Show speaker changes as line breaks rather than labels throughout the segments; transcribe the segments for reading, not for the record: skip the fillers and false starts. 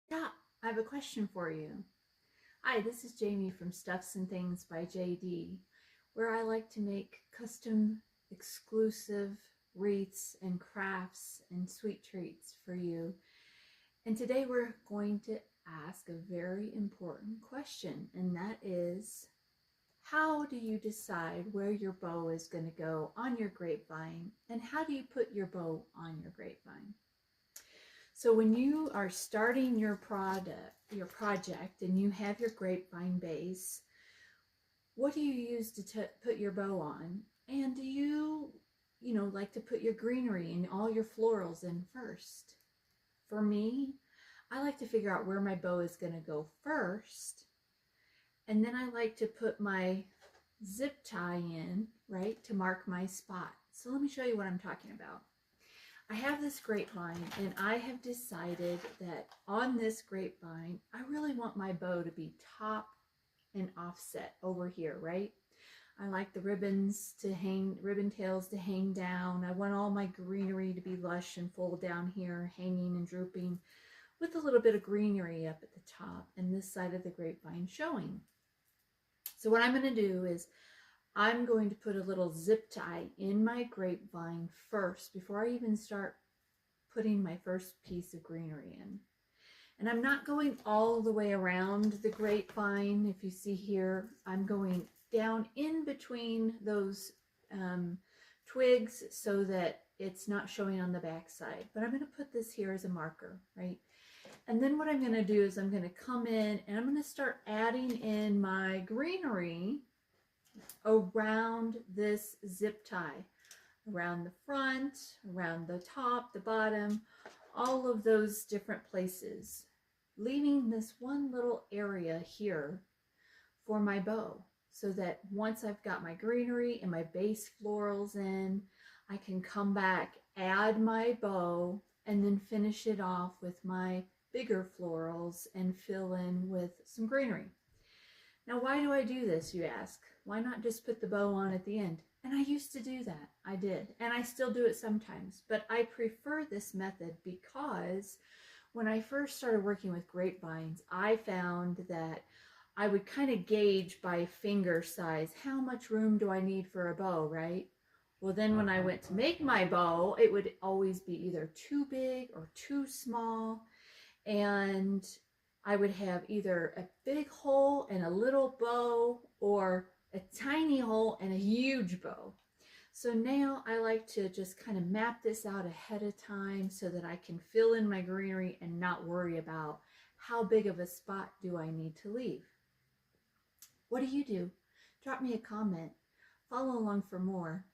Yeah, I have a question for you. Hi, this is Jamie from Stuffs and Things by JD, where I like to make custom, exclusive wreaths and crafts and sweet treats for you. And today we're going to ask a very important question, and that is, how do you decide where your bow is going to go on your grapevine, and how do you put your bow on your grapevine? So when you are starting your project and you have your grapevine base, what do you use to put your bow on? And do you like to put your greenery and all your florals in first? For me, I like to figure out where my bow is going to go first. And then I like to put my zip tie in, right, to mark my spot. So let me show you what I'm talking about. I have this grapevine, and I have decided that on this grapevine, I really want my bow to be top and offset over here, right? I like the ribbon tails to hang down. I want all my greenery to be lush and full down here, hanging and drooping, with a little bit of greenery up at the top and this side of the grapevine showing. So what I'm going to do is I'm going to put a little zip tie in my grapevine first before I even start putting my first piece of greenery in. And I'm not going all the way around the grapevine. If you see here, I'm going down in between those twigs so that it's not showing on the back side. But I'm going to put this here as a marker, right? And then what I'm going to do is I'm going to come in and I'm going to start adding in my greenery around this zip tie, around the front, around the top, the bottom, all of those different places, leaving this one little area here for my bow, so that once I've got my greenery and my base florals in, I can come back, add my bow, and then finish it off with my bigger florals and fill in with some greenery. Now, why do I do this, you ask? Why not just put the bow on at the end? And I used to do that. I did. And I still do it sometimes. But I prefer this method because when I first started working with grapevines, I found that I would kind of gauge by finger size, how much room do I need for a bow, right? Well, then when I went to make my bow, it would always be either too big or too small. And I would have either a big hole and a little bow or a tiny hole and a huge bow. So now I like to just kind of map this out ahead of time so that I can fill in my greenery and not worry about how big of a spot do I need to leave. What do you do? Drop me a comment. Follow along for more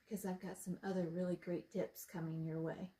because I've got some other really great tips coming your way.